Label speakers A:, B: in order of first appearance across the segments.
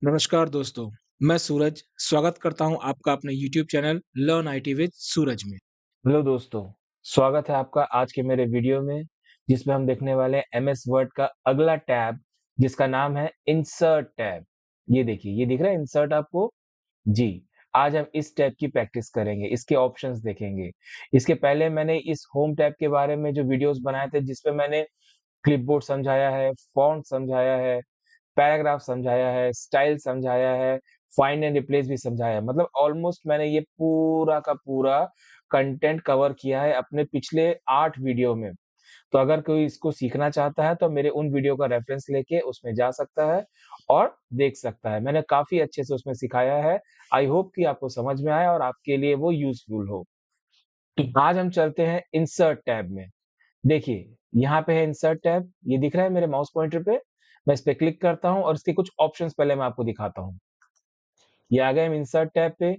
A: नमस्कार दोस्तों, मैं सूरज स्वागत करता हूं आपका अपने YouTube channel learn IT with Suraj में।
B: हेलो दोस्तों, स्वागत है आपका आज के मेरे वीडियो में, जिसमें हम देखने वाले हैं एमएस वर्ड का अगला टैब, जिसका नाम है इंसर्ट टैब। ये देखिए, ये दिख रहा है इंसर्ट आपको? जी, आज हम इस टैब की प्रैक्टिस करेंगे, इसके ऑप्शंस देखेंगे। इसके पहले मैंने इस होम टैब के बारे में जो वीडियोज़ बनाए थे, जिसपे मैंने क्लिपबोर्ड समझाया है, फ़ॉन्ट समझाया है, पैराग्राफ समझाया है, स्टाइल समझाया है, फाइंड एंड रिप्लेस भी समझाया है। मतलब ऑलमोस्ट मैंने ये पूरा का पूरा कंटेंट कवर किया है अपने पिछले 8 वीडियो में। तो अगर कोई इसको सीखना चाहता है तो मेरे उन वीडियो का रेफरेंस लेके उसमें जा सकता है और देख सकता है। मैंने काफ़ी अच्छे से उसमें सिखाया है। आई होप कि आपको समझ में आए और आपके लिए वो यूज़फुल हो। तो आज हम चलते हैं इंसर्ट टैब में। देखिए, यहाँ पे है इंसर्ट टैब, ये दिख रहा है मेरे माउस पॉइंटर पे। मैं इस पे क्लिक करता हूँ और इसके कुछ ऑप्शंस पहले मैं आपको दिखाता हूँ। ये आ गए हम इंसर्ट टैब पे।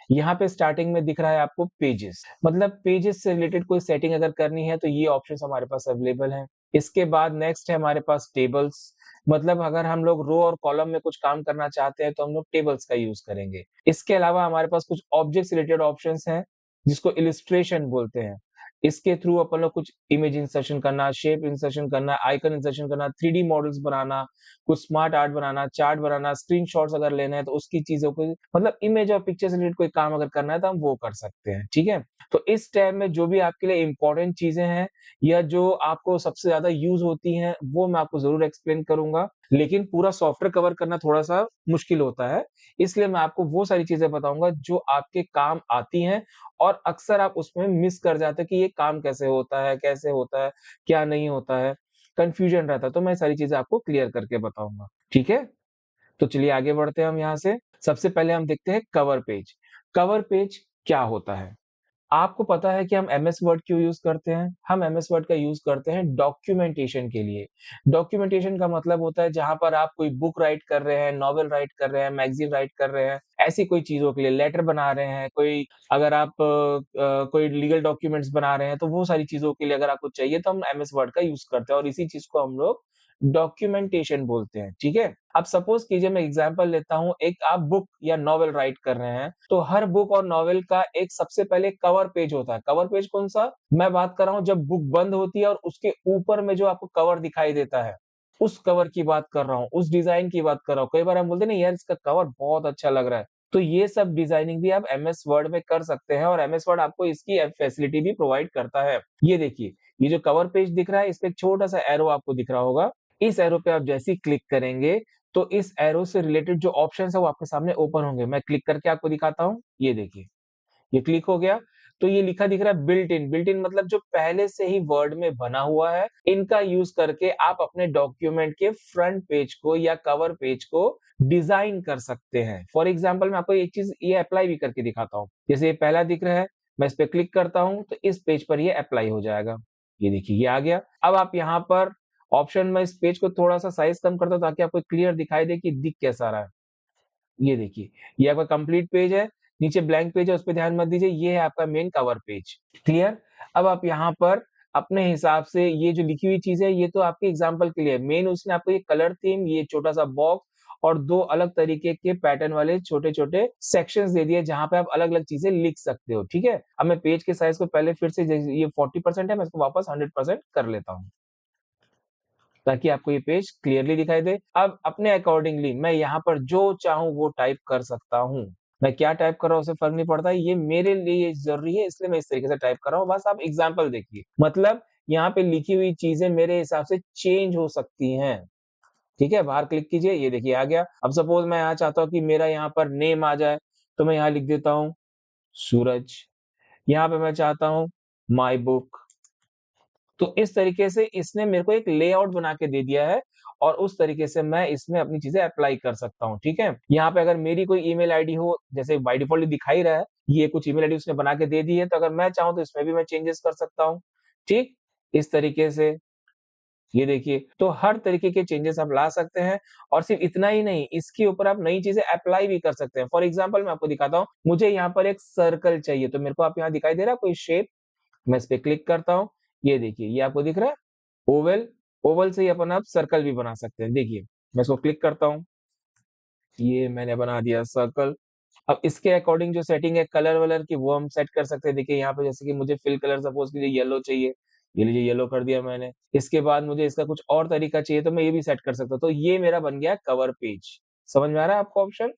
B: यहाँ पे स्टार्टिंग में दिख रहा है आपको पेजेस, मतलब पेजेस से रिलेटेड कोई सेटिंग अगर करनी है तो ये ऑप्शंस हमारे पास अवेलेबल हैं। इसके बाद नेक्स्ट है हमारे पास टेबल्स, मतलब अगर हम लोग रो और कॉलम में कुछ काम करना चाहते हैं तो हम लोग टेबल्स का यूज़ करेंगे। इसके अलावा हमारे पास कुछ ऑब्जेक्ट से रिलेटेड ऑप्शंस हैं, जिसको इलस्ट्रेशन बोलते हैं। इसके थ्रू अपन लोग कुछ इमेज इंसर्शन करना, शेप इंसर्शन करना, आइकन इंसर्शन करना, 3D मॉडल्स बनाना, कुछ स्मार्ट आर्ट बनाना, चार्ट बनाना, स्क्रीनशॉट्स अगर लेना है तो उसकी चीज़ों को मतलब इमेज और पिक्चर से रिलेटेड कोई काम अगर करना है तो हम वो कर सकते हैं, ठीक है? तो इस टैब में जो भी आपके लिए इम्पोर्टेंट चीज़ें हैं या जो आपको सबसे ज़्यादा यूज़ होती हैं, वो मैं आपको ज़रूर एक्सप्लेन करूँगा। लेकिन पूरा सॉफ्टवेयर कवर करना थोड़ा-सा मुश्किल होता है, इसलिए मैं आपको वो सारी चीज़ें बताऊँगा जो आपके काम आती हैं और अक्सर आप उसमें मिस कर जाते हैं कि ये काम कैसे होता है, क्या नहीं होता है, कन्फ्यूजन रहता है। तो मैं सारी चीज़ें आपको क्लियर करके बताऊँगा, ठीक है? तो चलिए आगे बढ़ते हैं हम यहाँ से। सबसे पहले हम देखते हैं कवर पेज। कवर पेज क्या होता है? आपको पता है कि हम एमएस वर्ड क्यों यूज़ करते हैं? हम एमएस वर्ड का यूज़ करते हैं डॉक्यूमेंटेशन के लिए। डॉक्यूमेंटेशन का मतलब होता है जहाँ पर आप कोई बुक राइट कर रहे हैं, नॉवेल राइट कर रहे हैं, मैगज़ीन राइट कर रहे हैं, ऐसी कोई चीज़ों के लिए लेटर बना रहे हैं, कोई अगर आप कोई लीगल डॉक्यूमेंट्स बना रहे हैं, तो वो सारी चीज़ों के लिए अगर आपको चाहिए तो हम एमएस वर्ड का यूज़ करते हैं और इसी चीज़ को हम लोग डॉक्यूमेंटेशन बोलते हैं, ठीक है? अब सपोज़ कीजिए मैं एग्ज़ाम्पल लेता हूँ, एक आप बुक या नॉवेल राइट कर रहे हैं, तो हर बुक और नॉवेल का एक सबसे पहले कवर पेज होता है। कवर पेज कौन-सा? मैं बात कर रहा हूँ जब बुक बंद होती है और उसके ऊपर में जो आपको कवर दिखाई देता है, उस कवर की बात कर रहा हूँ, उस डिज़ाइन की बात कर रहा हूँ। कई बार हम बोलते हैं ना यार इसका कवर बहुत अच्छा लग रहा है, तो ये सब डिज़ाइनिंग भी आप एमएस वर्ड में कर सकते हैं और एमएस वर्ड आपको इसकी फैसिलिटी भी प्रोवाइड करता है। ये देखिए, ये जो कवर पेज दिख रहा है, इस पे एक छोटा-सा एरो आपको दिख रहा होगा। इस एरो पे आप जैसे ही क्लिक करेंगे, तो इस एरो से रिलेटेड जो ऑप्शंस है वो आपके सामने ओपन होंगे। मैं क्लिक करके आपको दिखाता हूँ, ये देखिए, ये क्लिक हो गया, तो ये लिखा दिख रहा है बिल्ट इन। बिल्ट इन मतलब जो पहले से ही वर्ड में बना हुआ है, इनका यूज़ करके आप अपने डॉक्यूमेंट के फ्रंट पेज को या कवर पेज को डिज़ाइन कर सकते हैं। फॉर एग्ज़ाम्पल मैं आपको एक चीज़ ये अप्लाई भी करके दिखाता हूँ। जैसे ये पहला दिख रहा है, मैं इस पे क्लिक करता हूँ, तो इस पेज पर ये अप्लाई हो जाएगा। ये देखिए, ये आ गया। अब आप यहाँ पर ऑप्शन में इस पेज को थोड़ा-सा साइज़ कम करता हूँ ताकि आपको क्लियर दिखाई दे कि दिख कैसा रहा है। ये देखिए, ये आपका कंप्लीट पेज है, नीचे ब्लैंक पेज है उस पे ध्यान मत दीजिए, ये है आपका मेन कवर पेज, क्लियर? अब आप यहाँ पर अपने हिसाब से ये जो लिखी हुई चीज़ है, ये तो आपके एग्ज़ाम्पल के लिए है, मेन उसने आपको ये कलर थीम, ये छोटा-सा बॉक्स और 2 अलग तरीके के पैटर्न वाले छोटे-छोटे सेक्शंस दे दिए, जहाँ पे आप अलग-अलग चीज़ें लिख सकते हो, ठीक है? अब मैं पेज के साइज़ को पहले फिर से जैसे ये 40% है, मैं इसको वापस 100% कर लेता हूँ। ताकि आपको ये पेज क्लियरली दिखाई दे। अब अपने अकॉर्डिंगली मैं यहाँ पर जो चाहूँ वो टाइप कर सकता हूँ। मैं क्या टाइप कर रहा हूँ उससे फ़र्क नहीं पड़ता, ये मेरे लिए ज़रूरी है इसलिए मैं इस तरीके से टाइप कर रहा हूँ, बस आप एग्ज़ाम्पल देखिए। मतलब यहाँ पे लिखी हुई चीज़ें मेरे हिसाब से चेंज हो सकती हैं, ठीक है? बाहर क्लिक कीजिए, ये देखिए आ गया। अब सपोज़ मैं यहाँ चाहता हूँ कि मेरा यहाँ पर नेम आ जाए, तो मैं यहाँ लिख देता हूँ सूरज। यहाँ पे मैं चाहता हूँ माय बुक। तो इस तरीके से इसने मेरे को एक लेआउट बना के दे दिया है और उस तरीके से मैं इसमें अपनी चीज़ें अप्लाई कर सकता हूँ, ठीक है? यहाँ पे अगर मेरी कोई ईमेल आईडी हो, जैसे बाय डिफ़ॉल्ट दिखा ही रहा है, ये कुछ ईमेल आईडी उसने बना के दे दी है, तो अगर मैं चाहूँ तो इसमें भी मैं चेंजेस कर सकता हूँ, ठीक? इस तरीके से, ये देखिए, तो हर तरीके के चेंजेस आप ला सकते हैं और सिर्फ इतना ही नहीं, इसके ऊपर आप नई चीज़ें अप्लाई भी कर सकते हैं। फॉर एग्ज़ाम्पल मैं आपको दिखाता हूँ, मुझे यहाँ पर एक सर्कल चाहिए, तो मेरे को आप यहाँ दिखाई दे रहा है कोई शेप? मैं इस पे क्लिक करता हूँ, ये देखिए, ये आपको दिख रहा है? ओवल, ओवल से ही अपन आप सर्कल भी बना सकते हैं। देखिए, मैं इसको क्लिक करता हूँ, ये मैंने बना दिया सर्कल। अब इसके अकॉर्डिंग जो सेटिंग है कलर-वलर की वो हम सेट कर सकते हैं। देखिए यहाँ पे जैसे कि मुझे फिल कलर सपोज़ कीजिए येलो चाहिए, ये लीजिए येलो कर दिया मैंने। इसके बाद मुझे इसका कुछ और तरीका चाहिए तो मैं ये भी सेट कर सकता हूँ। तो ये मेरा बन गया कवर पेज। समझ में आ रहा है आपको ऑप्शन?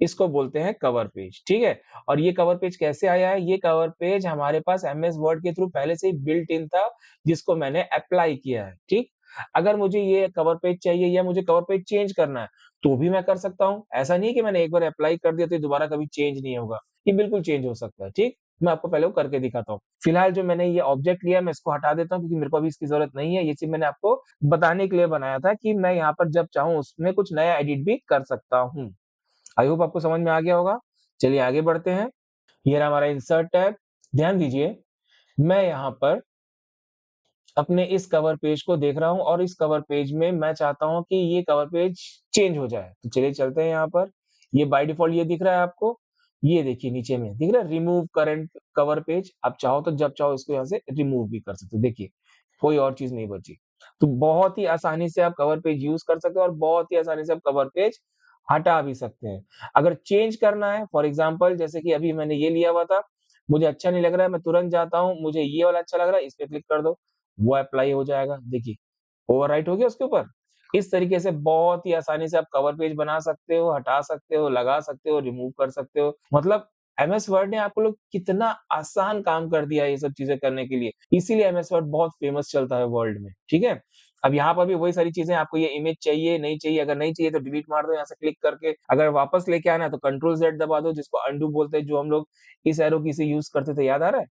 B: इसको बोलते हैं कवर पेज, ठीक है? और ये कवर पेज कैसे आया है? ये कवर पेज हमारे पास एमएस वर्ड के थ्रू पहले से ही बिल्ट इन था, जिसको मैंने अप्लाई किया है, ठीक? अगर मुझे ये कवर पेज चाहिए या मुझे कवर पेज चेंज करना है, तो भी मैं कर सकता हूँ। ऐसा नहीं है कि मैंने एक बार अप्लाई कर दिया तो ये दोबारा कभी चेंज नहीं होगा। ये बिल्कुल चेंज हो सकता है, ठीक? मैं आपको पहले वो करके दिखाता हूँ। फिलहाल जो मैंने ये ऑब्जेक्ट लिया है मैं इसको हटा देता हूँ क्योंकि मेरे को अभी इसकी ज़रूरत नहीं है। ये सिर्फ़ मैंने आपको बताने के लिए बनाया था कि मैं यहाँ पर जब चाहूँ उसमें कुछ नया एडिट भी कर सकता हूँ। आई होप आपको समझ में आ गया होगा। चलिए आगे बढ़ते हैं। ये रहा हमारा इंसर्ट टैब। ध्यान दीजिए, मैं यहाँ पर अपने इस कवर पेज को देख रहा हूँ और इस कवर पेज में मैं चाहता हूँ कि ये कवर पेज चेंज हो जाए। तो चलिए चलते हैं यहाँ पर। ये बाय डिफ़ॉल्ट ये दिख रहा है आपको? ये देखिए नीचे में दिख रहा है रिमूव करंट कवर पेज। आप चाहो तो जब चाहो इसको यहाँ से रिमूव भी कर सकते हो। देखिए, कोई और चीज़ नहीं बची। तो बहुत ही आसानी से आप कवर पेज यूज़ कर सकते हो और बहुत ही आसानी से आप कवर पेज हटा भी सकते हैं। अगर चेंज करना है फॉर एग्ज़ाम्पल जैसे कि अभी मैंने ये लिया हुआ था, मुझे अच्छा नहीं लग रहा है, मैं तुरंत जाता हूँ, मुझे ये वाला अच्छा लग रहा है, इस पे क्लिक कर दो। वो अप्लाई हो जाएगा। देखिए, ओवरराइट हो गया उसके ऊपर। इस तरीके से बहुत ही आसानी से आप कवर पेज बना सकते हो, हटा सकते हो, लगा सकते हो, रिमूव कर सकते हो। मतलब एमएस वर्ड ने आपको लोग कितना आसान काम कर दिया है ये सब चीज़ें करने के लिए। इसीलिए एमएस वर्ड बहुत फेमस चलता है वर्ल्ड में, ठीक है? अब यहाँ पर भी वही सारी चीज़ें आपको ये इमेज चाहिए, नहीं चाहिए, अगर नहीं चाहिए तो डिलीट मार दो यहाँ से क्लिक करके। अगर वापस लेके आना है तो कंट्रोल ज़ेड दबा दो जिसको अन्डू बोलते हैं, जो हम लोग इस एरो की से यूज़ करते थे, याद आ रहा है?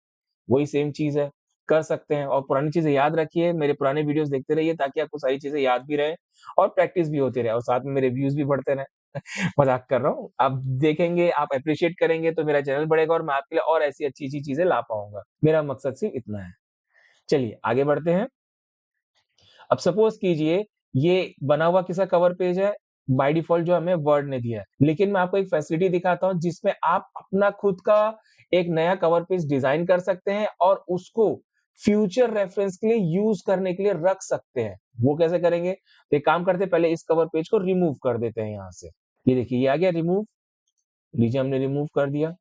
B: वही सेम चीज़ है, कर सकते हैं और पुरानी चीज़ें याद रखिए, मेरे पुराने वीडियोज़ देखते रहिए ताकि आपको सारी चीज़ें याद भी रहें और प्रैक्टिस भी होती रहे और साथ में मेरे व्यूज़ भी बढ़ते रहें। मज़ाक कर रहा हूँ। आप देखेंगे, आप एप्रिशिएट करेंगे तो मेरा चैनल बढ़ेगा और मैं आपके लिए और ऐसी अच्छी-अच्छी चीज़ें ला पाऊँगा। मेरा मकसद सिर्फ़ इतना है। चलिए आगे बढ़ते हैं। अब सपोज़ कीजिए ये बना हुआ किसका कवर पेज है? बाय डिफ़ॉल्ट जो हमें वर्ड ने दिया है। लेकिन मैं आपको एक फैसिलिटी दिखाता हूँ जिसमें आप अपना खुद का एक नया कवर पेज डिज़ाइन कर सकते हैं और उसको फ्यूचर रेफ़रेंस के लिए यूज़ करने के लिए रख सकते हैं। वो कैसे करेंगे? तो एक काम करते हैं पहले इस कवर पेज को रिमूव कर देते हैं यहाँ से। ये देखिए ये आ गया रिमूव, लीजिए हमने रिमूव कर दिया।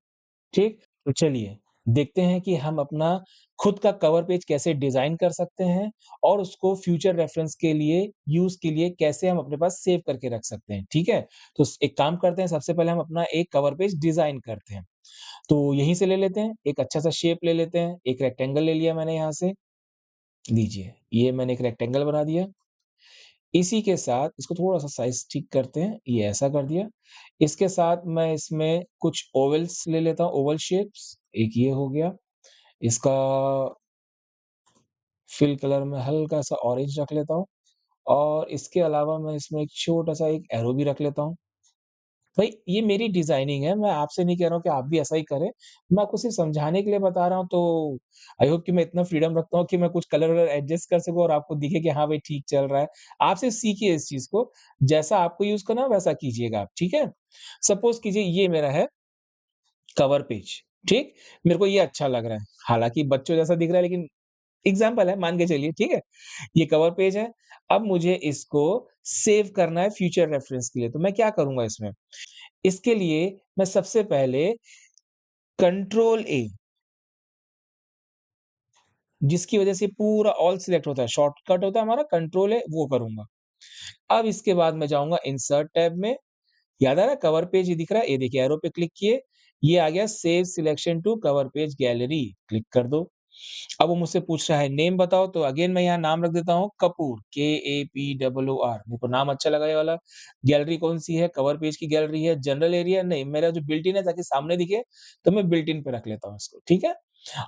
B: ठीक? तो चलिए, देखते हैं कि हम अपना खुद का कवर पेज कैसे डिज़ाइन कर सकते हैं और उसको फ्यूचर रेफ़रेंस के लिए, यूज़ के लिए कैसे हम अपने पास सेव करके रख सकते हैं, ठीक है? तो स एक काम करते हैं, सबसे पहले हम अपना एक कवर पेज डिज़ाइन करते हैं। तो यहीं से ले लेते हैं, एक अच्छा-सा शेप ले लेते हैं, एक रेक्टेंगल ले लिया मैंने यहाँ से, लीजिए, ये मैंने एक रेक्टेंगल बना दिया। इसी के साथ इसको थोड़ा-सा साइज़ ठीक करते हैं, ये ऐसा कर दिया। इसके साथ मैं इसमें कुछ ओवल्स ले लेता हूँ, ओवल शेप्स, एक ये हो गया। इसका फिल कलर में हल्का-सा ऑरेंज रख लेता हूँ और इसके अलावा मैं इसमें एक छोटा-सा एक एरो भी रख लेता हूँ। भाई ये मेरी डिज़ाइनिंग है, मैं आपसे नहीं कह रहा हूँ कि आप भी ऐसा ही करें। मैं आपको सिर्फ़ समझाने के लिए बता रहा हूँ तो आई होप कि मैं इतना फ्रीडम रखता हूँ कि मैं कुछ कलर-वलर एडजस्ट कर सकूँ और आपको दिखे कि हाँ भाई ठीक चल रहा है। आप सिर्फ़ सीखिए इस चीज़ को, जैसा आपको यूज़ करना है वैसा कीजिएगा आप, ठीक है? सपोज़ कीजिए ये मेरा है कवर पेज, ठीक? मेरे को ये अच्छा लग रहा है। हालाँकि बच्चों जैसा दिख रहा है लेकिन एग्ज़ाम्पल है, मान के चलिए, ठीक है? ये कवर पेज है, अब मुझे इसको सेव करना है फ्यूचर रेफ़रेंस के लिए, तो मैं क्या करूँगा इसमें? इसके लिए मैं सबसे पहले कंट्रोल ए, जिसकी वज़ह से पूरा ऑल सिलेक्ट होता है, शॉर्टकट होता है हमारा कंट्रोल ए, वो करूँगा। अब इसके बाद मैं जाऊँगा इंसर्ट टैब में, याद आ रहा है कवर पेज ये दिख रहा है? ये देखिए एरो पे क्लिक किए, ये आ गया save selection to cover page gallery, click कर दो। अब वो मुझसे पूछ रहा है नेम बताओ, तो अगेन मैं यहाँ नाम रख देता हूँ कपूर, KAPOOR, मेरे को नाम अच्छा लगा ये वाला। गैलरी कौन-सी है? कवर पेज की गैलरी है, जनरल एरिया नहीं, मेरा जो बिल्ट इन है ताकि सामने दिखे, तो मैं बिल्ट इन पे रख लेता हूँ इसको, ठीक है?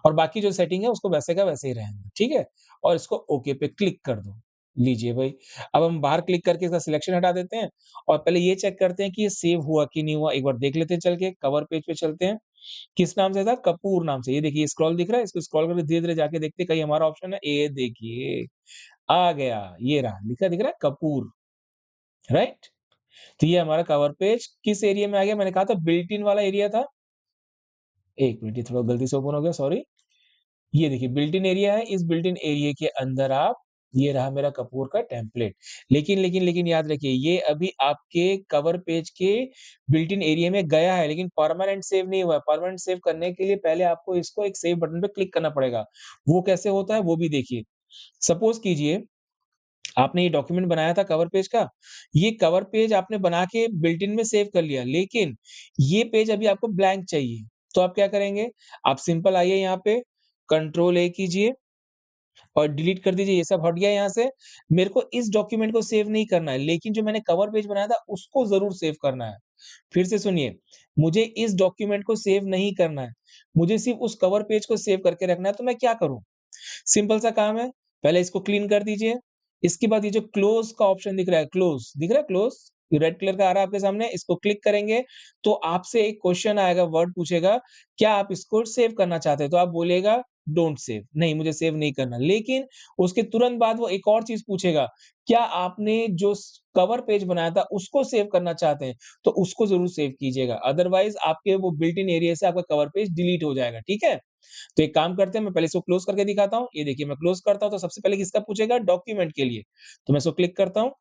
B: और बाकी जो सेटिंग है उसको वैसे का वैसे ही रहने दो, ठीक है? और इसको ओके पे क्लिक कर दो। लीजिए भई, अब हम बाहर क्लिक करके इसका सिलेक्शन हटा देते हैं और पहले ये चेक करते हैं कि ये सेव हुआ कि नहीं हुआ, एक बार देख लेते हैं चल के, कवर पेज पे चलते हैं। किस नाम से था? कपूर नाम से। ये देखिए स्क्रॉल दिख रहा है? इसको स्क्रॉल करके धीरे-धीरे जाके देखते हैं कहीं हमारा ऑप्शन है। ये देखिए, आ गया, ये रहा, लिखा दिख रहा है कपूर, राइट? तो ये हमारा कवर पेज किस एरिया में आ गया? मैंने कहा था बिल्ट इन वाला एरिया था। 1 मिनट ये थोड़ा गलती से ओपन हो गया, सॉरी। ये देखिए बिल्ट इन एरिया है, इस बिल्ट इन एरिया के अंदर आप ये रहा मेरा कपूर का टेम्पलेट। लेकिन याद रखिए ये अभी आपके कवर पेज के बिल्ट इन एरिया में गया है, लेकिन परमानेंट सेव नहीं हुआ है। परमानेंट सेव करने के लिए पहले आपको इसको एक सेव बटन पे क्लिक करना पड़ेगा। वो कैसे होता है वो भी देखिए। सपोज़ कीजिए आपने ये डॉक्यूमेंट बनाया था कवर पेज का, ये कवर पेज आपने बना के बिल्ट इन में सेव कर लिया, लेकिन ये पेज अभी आपको ब्लैंक चाहिए। तो आप क्या करेंगे? आप सिंपल आइए यहाँ पे, कंट्रोल ए कीजिए और डिलीट कर दीजिए, ये सब हट गया यहाँ से। मेरे को इस डॉक्यूमेंट को सेव नहीं करना है, लेकिन जो मैंने कवर पेज बनाया था, उसको ज़रूर सेव करना है। फिर से सुनिए, मुझे इस डॉक्यूमेंट को सेव नहीं करना है, मुझे सिर्फ़ उस कवर पेज को सेव करके रखना है, तो मैं क्या करूँ? सिंपल सा काम है, पहले इसको क्लीन कर दीजिए, इसके बाद ये जो क्लोज़ का ऑप्शन दिख रहा है, क्लोज़, दिख रहा है क्लोज़? ये रेड कलर का आ रहा है आपके सामने, इसको क्लिक करेंगे, तो आपसे एक क्वेश्चन आएगा, वर्ड पूछेगा, क्या आप इसको सेव करना चाहते हैं? तो आप बोलिएगा, डोंट सेव, नहीं मुझे सेव नहीं करना। लेकिन उसके तुरंत बाद वो एक और चीज़ पूछेगा, क्या आपने जो कवर पेज बनाया था, उसको सेव करना चाहते हैं? तो उसको ज़रूर सेव कीजिएगा, अदरवाइज़ आपके वो बिल्ट इन एरिया से आपका कवर पेज डिलीट हो जाएगा, ठीक है? तो एक काम करते हैं, मैं पहले इसको क्लोज़ करके दिखाता हूँ। ये देखिए मैं क्लोज़ करता हूँ तो सबसे पहले किसका पूछेगा? डॉक्यूमेंट के लिए। तो मैं इसको क्लिक करता हूँ।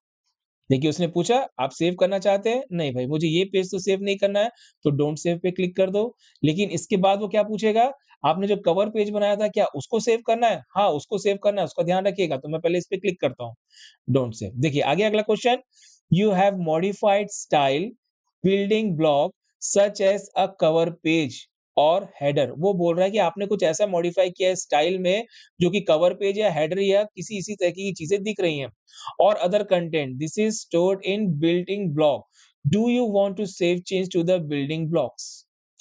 B: देखिए उसने पूछा आप सेव करना चाहते हैं? नहीं भाई मुझे ये पेज तो सेव नहीं करना है, तो डोंट सेव पे क्लिक कर दो। लेकिन इसके बाद वो क्या पूछेगा? आपने जो कवर पेज बनाया था क्या उसको सेव करना है? हाँ, उसको सेव करना है, उसका ध्यान रखिएगा। तो मैं पहले इस पे क्लिक करता हूँ, डोंट सेव। देखिए आगे अगला question, you have modified style building block such as a cover page और हेडर। वो बोल रहा है कि आपने कुछ ऐसा मॉडिफाई किया है स्टाइल में, जो कि कवर पेज या हेडर या किसी इसी तरह की चीज़ें दिख रही हैं। or other content. This is stored in building block. Do you want to save change to the building blocks?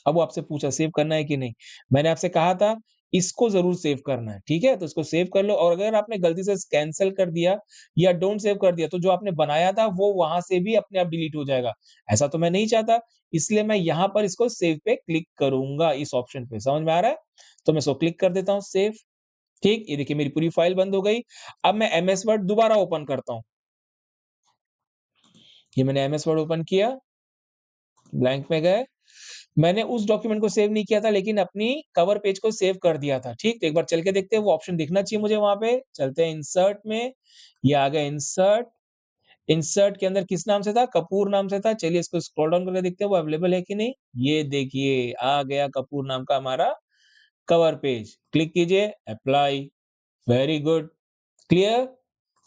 B: अब वो आपसे पूछा सेव करना है कि नहीं? मैंने आपसे कहा था इसको ज़रूर सेव करना है, ठीक है? तो इसको सेव कर लो और अगर आपने गलती से कैंसल कर दिया या डोंट सेव कर दिया, तो जो आपने बनाया था वो वहाँ से भी अपने आप डिलीट हो जाएगा। ऐसा तो मैं नहीं चाहता, इसलिए मैं यहाँ पर इसको सेव पे क्लिक करूँगा इस ऑप्शन पे, समझ में आ रहा है? तो मैं इसको क्लिक कर देता हूँ सेव, ठीक? ये देखिए मेरी पूरी फाइल बंद हो गई। अब मैं एमएस वर्ड दोबारा ओपन करता हूँ। ये मैंने एमएस वर्ड ओपन किया, ब्लैंक में गए। मैंने उस डॉक्यूमेंट को सेव नहीं किया था लेकिन अपनी कवर पेज को सेव कर दिया था, ठीक? तो एक बार चल के देखते हैं वो ऑप्शन दिखना चाहिए मुझे वहाँ पे। चलते हैं इंसर्ट में, ये आ गया इंसर्ट। इंसर्ट के अंदर किस नाम से था? कपूर नाम से था। चलिए इसको स्क्रॉल डाउन करके देखते हैं वो अवेलेबल है कि नहीं। ये देखिए आ गया कपूर नाम का हमारा कवर पेज। क्लिक कीजिए, एप्लाई, वेरी गुड। क्लियर?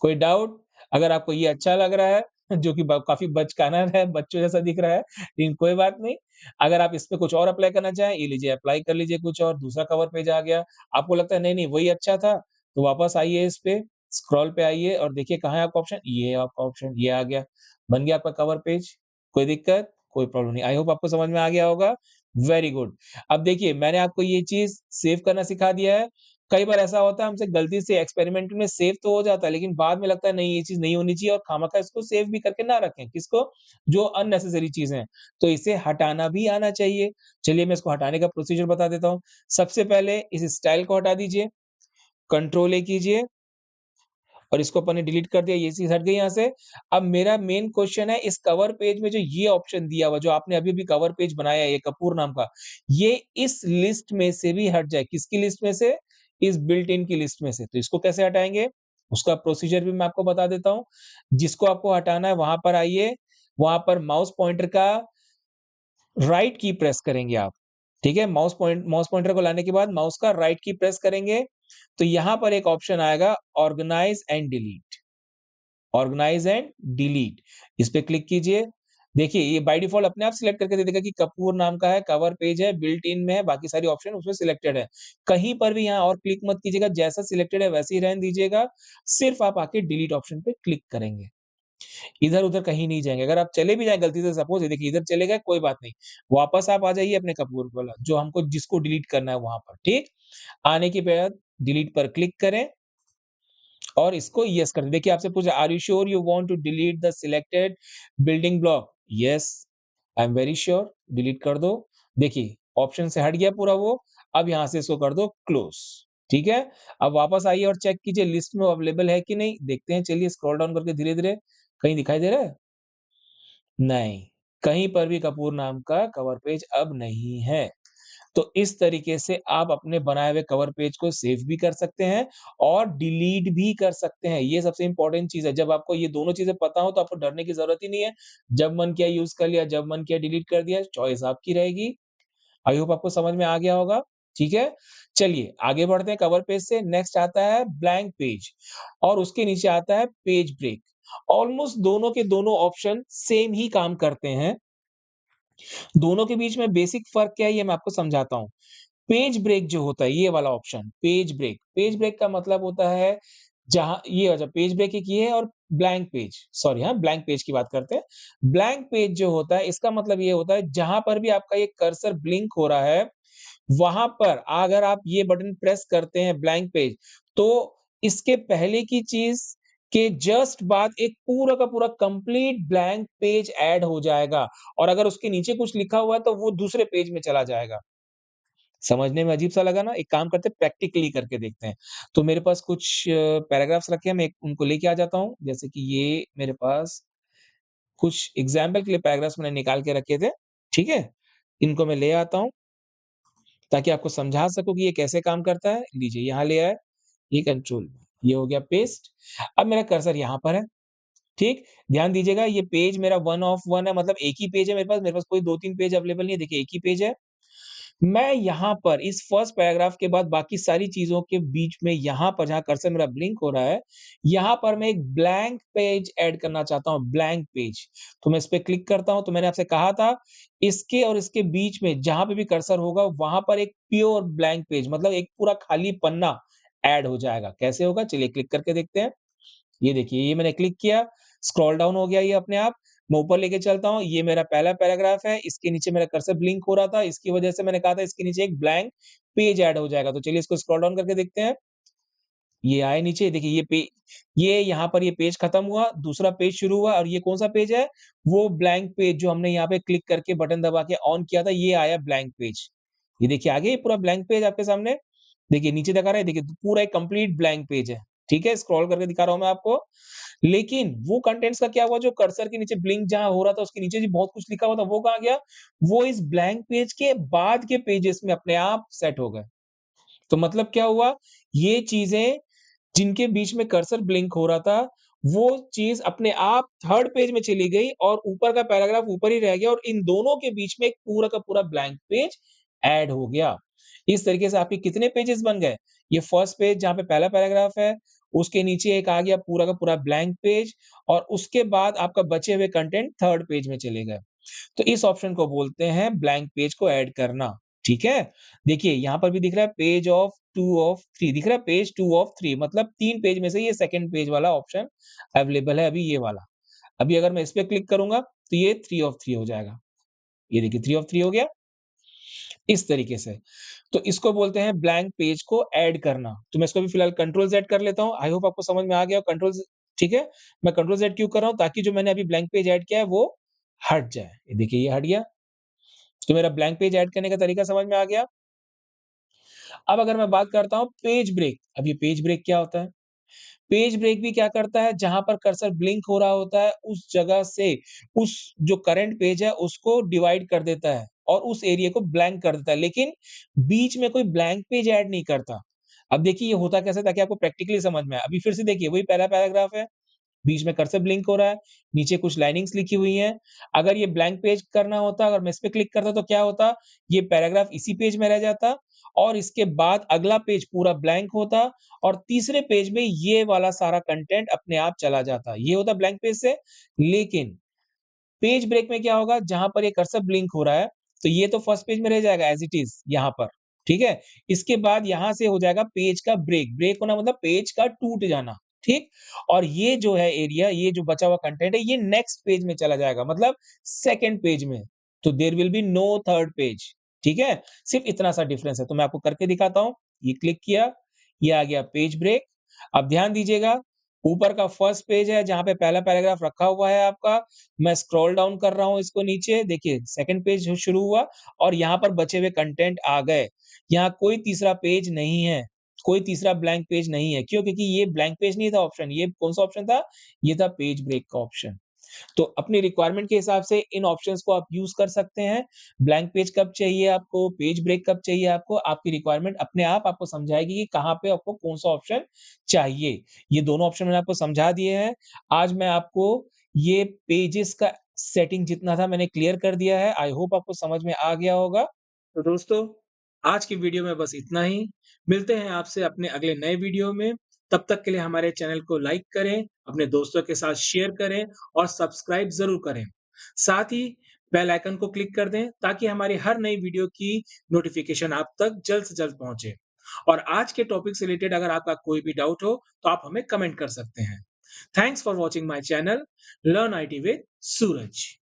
B: कोई डाउट? अगर आपको ये अच्छा लग रहा है जो कि ब काफ़ी बचकाना है, बच्चों जैसा दिख रहा है, लेकिन कोई बात नहीं। अगर आप इस पे कुछ और अप्लाई करना चाहें, ये लीजिए अप्लाई कर लीजिए कुछ और, दूसरा कवर पेज आ गया। आपको लगता है नहीं वही अच्छा था, तो वापस आइए इस पे, स्क्रॉल पे आइए और देखिए कहाँ है आपका ऑप्शन, ये है आपका ऑप्शन, ये आ गया। बन गया आपका कवर पेज। कोई दिक्कत? कोई प्रॉब्लम नहीं। आई होप आपको समझ में आ गया होगा। Very good. अब देखिए मैंने आपको ये चीज़ सेव करना सिखा दिया है। कई बार ऐसा होता है हमसे गलती से एक्सपेरिमेंट में सेव तो हो जाता है, लेकिन बाद में लगता है नहीं ये चीज़ नहीं होनी चाहिए और खामखा इसको सेव भी करके ना रखें। किसको? जो अननेसेसरी चीज़ें हैं। तो इसे हटाना भी आना चाहिए। चलिए मैं इसको हटाने का प्रोसीजर बता देता हूँ। सबसे पहले इस स्टाइल को हटा दीजिए, कंट्रोल ए कीजिए और इसको अपन ने डिलीट कर दिया, ये चीज़ हट गई यहाँ से। अब मेरा मेन क्वेश्चन है इस कवर पेज में जो ये ऑप्शन दिया हुआ, जो आपने अभी-अभी कवर पेज बनाया है ये कपूर नाम का, ये इस लिस्ट में से भी हट जाए। किसकी लिस्ट में से? इस बिल्ट इन की लिस्ट में से। तो इसको कैसे हटाएँगे? उसका प्रोसीजर भी मैं आपको बता देता हूँ। जिसको आपको हटाना है वहाँ पर आइए, वहाँ पर माउस पॉइंटर का राइट की प्रेस करेंगे आप, ठीक है? माउस पॉइंटर को लाने के बाद माउस का राइट की प्रेस करेंगे, तो यहाँ पर एक ऑप्शन आएगा organise and delete. Organise and delete, इस पे क्लिक कीजिए। देखिए ये बाय डिफ़ॉल्ट अपने आप सिलेक्ट करके दे देगा कि कपूर नाम का है, कवर पेज है, बिल्ट इन में है, बाकी सारी ऑप्शन उसमें सिलेक्टेड है। कहीं पर भी यहाँ और क्लिक मत कीजिएगा, जैसा सिलेक्टेड है वैसे ही रहने दीजिएगा। सिर्फ़ आप आके डिलीट ऑप्शन पे क्लिक करेंगे। इधर-उधर कहीं नहीं जाएँगे। अगर आप चले भी जाएँ गलती से सपोज़ ये देखिए इधर चले गए कोई बात नहीं। वापस आप आ जाइए अपने कपूर वाला जो हमको जिसको डिलीट करना है वहाँ पर, ठीक? आने के बाद डिलीट पर क्लिक करें और इसको येस कर दें। देखिए आपसे पूछा are you sure you want to delete the selected building block? Yes, I am very sure, delete कर दो। देखिए ऑप्शन से हट गया पूरा वो, अब यहाँ से इसको कर दो क्लोज़, ठीक है? अब वापस आइए और चेक कीजिए लिस्ट में अवेलेबल है कि नहीं? देखते हैं चलिए स्क्रॉल डाउन करके धीरे-धीरे, कहीं दिखाई दे रहा है? नहीं, कहीं पर भी कपूर नाम का कवर पेज अब नहीं है।
A: तो इस तरीके से आप अपने बनाए हुए कवर पेज को सेव भी कर सकते हैं और डिलीट भी कर सकते हैं। ये सबसे इम्पोर्टेंट चीज़ है। जब आपको ये दोनों चीज़ें पता हो तो आपको डरने की ज़रूरत ही नहीं है। जब मन किया यूज़ कर लिया, जब मन किया डिलीट कर दिया, चॉइस आपकी रहेगी। आई होप आपको समझ में आ गया होगा, ठीक है? चलिए आगे बढ़ते हैं कवर पेज से, नेक्स्ट आता है ब्लैंक पेज और उसके नीचे आता है पेज ब्रेक। ऑलमोस्ट दोनों के दोनों ऑप्शन सेम ही काम करते हैं। दोनों के बीच में बेसिक फ़र्क क्या है ये मैं आपको समझाता हूँ। पेज ब्रेक जो होता है, ये वाला ऑप्शन पेज ब्रेक का मतलब होता है जहाँ ये अच्छा पेज ब्रेक एक ये है और ब्लैंक पेज सॉरी हाँ, ब्लैंक पेज की बात करते हैं। ब्लैंक पेज जो होता है इसका मतलब ये होता है जहाँ पर भी आपका ये कर्सर ब्लिंक हो रहा है, वहाँ पर अगर आप ये बटन प्रेस करते हैं ब्लैंक पेज, तो इसके पहले की चीज़ के जस्ट बाद एक पूरा का पूरा कंप्लीट ब्लैंक पेज ऐड हो जाएगा और अगर उसके नीचे कुछ लिखा हुआ है तो वो दूसरे पेज में चला जाएगा। समझने में अजीब-सा लगा ना? एक काम करते हैं प्रैक्टिकली करके देखते हैं। तो मेरे पास कुछ पैराग्राफ्स रखे हैं, मैं एक उनको लेके आ जाता हूँ। जैसे कि ये मेरे पास कुछ एग्ज़ाम्पल के लिए पैराग्राफ्स मैंने निकाल के रखे थे, ठीक है? इनको मैं ले आता हूँ, ताकि आपको समझा सकूँ कि ये कैसे काम करता है। लीजिए यहाँ ले आए, ये कंट्रोल, ये हो गया पेस्ट। अब मेरा कर्सर यहाँ पर है, ठीक? ध्यान दीजिएगा ये पेज मेरा 1 ऑफ 1 है मतलब एक ही पेज है मेरे पास कोई 2-3 पेज अवेलेबल नहीं है, देखिए एक ही पेज है। मैं यहाँ पर इस फर्स्ट पैराग्राफ के बाद बाकी सारी चीज़ों के बीच में यहाँ पर जहाँ कर्सर मेरा ब्लिंक हो रहा है, यहाँ पर मैं एक ब्लैंक पेज ऐड करना चाहता हूँ, ब्लैंक पेज। तो मैं इस पे क्लिक करता हूँ, तो मैंने आपसे कहा था, इसके और इसके बीच में जहाँ पे भी कर्सर होगा, वहाँ पर एक प्योर ब्लैंक पेज मतलब एक पूरा खाली पन्ना ऐड हो जाएगा। कैसे होगा? चलिए क्लिक करके देखते हैं। ये देखिए, ये मैंने क्लिक किया, स्क्रॉल डाउन हो गया ये अपने आप। मैं ऊपर लेके चलता हूँ, ये मेरा पहला पैराग्राफ है, इसके नीचे मेरा कर्सर ब्लिंक हो रहा था, इसकी वजह से मैंने कहा था इसके नीचे एक ब्लैंक पेज ऐड हो जाएगा। तो चलिए इसको स्क्रॉल डाउन करके देखते हैं। ये आए नीचे, देखिए ये यहाँ पर ये पेज खत्म हुआ, दूसरा पेज शुरू हुआ और ये कौन-सा पेज है? वो ब्लैंक पेज जो हमने यहाँ पे क्लिक करके बटन दबा के ऑन किया था, ये आया ब्लैंक पेज। ये देखिए आ गया ये पूरा ब्लैंक पेज आपके सामने। देखिए नीचे दिखा रहा है, देखिए पूरा एक कंप्लीट ब्लैंक पेज है। ठीक है? स्क्रॉल करके दिखा रहा हूँ मैं आपको। लेकिन वो कंटेंट्स का क्या हुआ जो कर्सर के नीचे ब्लिंक जहाँ हो रहा था उसके नीचे भी बहुत कुछ लिखा हुआ था, वो कहाँ गया? वो इस ब्लैंक पेज के बाद के पेजेस में अपने आप सेट हो गए। तो मतलब क्या हुआ? ये चीज़ें जिनके बीच में कर्सर ब्लिंक हो रहा था, वो चीज़ अपने आप थर्ड पेज में चली गई और ऊपर का पैराग्राफ ऊपर ही रह गया और इन दोनों के बीच में एक पूरा का पूरा ब्लैंक पेज ऐड हो गया। इस तरीके से आपके कितने पेजेस बन गए? ये फर्स्ट पेज जहाँ पे पहला पैराग्राफ है, उसके नीचे एक आ गया पूरा का पूरा ब्लैंक पेज और उसके बाद आपका बचे हुए कंटेंट थर्ड पेज में चले गए। तो इस ऑप्शन को बोलते हैं ब्लैंक पेज को ऐड करना, ठीक है? देखिए यहाँ पर भी दिख रहा है पेज ऑफ 2 ऑफ 3 दिख रहा है पेज 2 ऑफ 3 मतलब 3 पेज में से ये सेकंड पेज वाला ऑप्शन अवेलेबल है अभी ये वाला। अभी अगर मैं इस पे क्लिक करूँगा तो ये 3 ऑफ 3 हो जाएगा। ये देखिए 3 ऑफ 3 हो गया, इस तरीके से। तो इसको बोलते हैं ब्लैंक पेज को ऐड करना। तो मैं इसको भी फिलहाल कंट्रोल ज़ेड कर लेता हूँ। आई होप आपको समझ में आ गया हो कंट्रोल ज़ ठीक है? मैं कंट्रोल ज़ेड क्यों कर रहा हूँ ताकि जो मैंने अभी ब्लैंक पेज ऐड किया है वो हट जाए। ये देखिए ये हट गया। तो मेरा ब्लैंक पेज ऐड करने का तरीका समझ में आ गया। अब अगर मैं बात करता हूँ पेज ब्रेक, अब ये पेज ब्रेक क्या होता है? पेज ब्रेक भी क्या करता है, जहाँ पर कर्सर ब्लिंक हो रहा होता है, उस जगह से उस जो करंट पेज है, उसको डिवाइड कर देता है और उस एरिया को ब्लैंक कर देता है, लेकिन बीच में कोई ब्लैंक पेज ऐड नहीं करता। अब देखिए ये होता कैसे है ताकि आपको प्रैक्टिकली समझ में आए। अभी फिर से देखिए वही पहला पैराग्राफ है, बीच में कर्सर ब्लिंक हो रहा है, नीचे कुछ लाइनिंग्स लिखी हुई हैं। अगर ये ब्लैंक पेज करना होता, अगर मैं इस पे क्लिक करता तो क्या होता? ये पैराग्राफ इसी पेज में रह जाता और इसके बाद अगला पेज पूरा ब्लैंक होता और तीसरे पेज में ये वाला सारा कंटेंट अपने आप चला जाता। ये होता ब्लैंक पेज से, लेकिन पेज ब्रेक में क्या होगा? जहाँ पर ये कर्सर ब्लिंक हो रहा है, तो ये तो फर्स्ट पेज में रह जाएगा एज़ इट इज़ यहाँ पर, ठीक है? इसके बाद यहाँ से हो जाएगा पेज का ब्रेक, ब्रेक होना मतलब पेज का टूट जाना, ठीक? और ये जो है एरिया, ये जो बचा हुआ कंटेंट है, ये नेक्स्ट पेज में चला जाएगा मतलब सेकंड पेज में। तो there will be no third page, ठीक है? सिर्फ इतना सा डिफरेंस है, तो मैं आपको करके दिखाता हूँ। ये क्लिक किया, ये आ गया पेज ब्रेक। अब ध्यान दीजिएगा, ऊपर का फर्स्ट पेज है जहाँ पे पहला पैराग्राफ रखा हुआ है आपका, मैं स्क्रॉल डाउन कर रहा हूँ इसको नीचे, देखिए सेकंड पेज जो शुरू हुआ और यहाँ पर बचे हुए कंटेंट आ गए। यहाँ कोई तीसरा पेज नहीं है, कोई तीसरा ब्लैंक पेज नहीं है। क्यों? क्योंकि ये ब्लैंक पेज नहीं था ऑप्शन, ये कौन-सा ऑप्शन था? ये था पेज ब्रेक का ऑप्शन। तो अपनी रिक्वायरमेंट के हिसाब से इन ऑप्शंस को आप यूज़ कर सकते हैं। ब्लैंक पेज कब चाहिए आपको, पेज ब्रेक कब चाहिए आपको, आपकी रिक्वायरमेंट अपने आप आपको समझाएगी कि कहाँ पे आपको कौन-सा ऑप्शन चाहिए। ये दोनों ऑप्शन मैंने आपको समझा दिए हैं। आज मैं आपको ये पेजेस का सेटिंग जितना था मैंने क्लियर कर दिया है। आई होप आपको समझ में आ गया होगा। तो दोस्तों, आज की वीडियो में बस इतना ही। मिलते हैं आपसे अपने अगले नए वीडियो में। तब तक के लिए हमारे चैनल को लाइक करें, अपने दोस्तों के साथ शेयर करें और सब्सक्राइब ज़रूर करें। साथ ही बेल आइकन को क्लिक कर दें ताकि हमारी हर नई वीडियो की नोटिफ़िकेशन आप तक जल्द से जल्द पहुँचे। और आज के टॉपिक से रिलेटेड अगर आपका कोई भी डाउट हो, तो आप हमें कमेंट कर सकते हैं। Thanks for watching my channel learn IT with Suraj.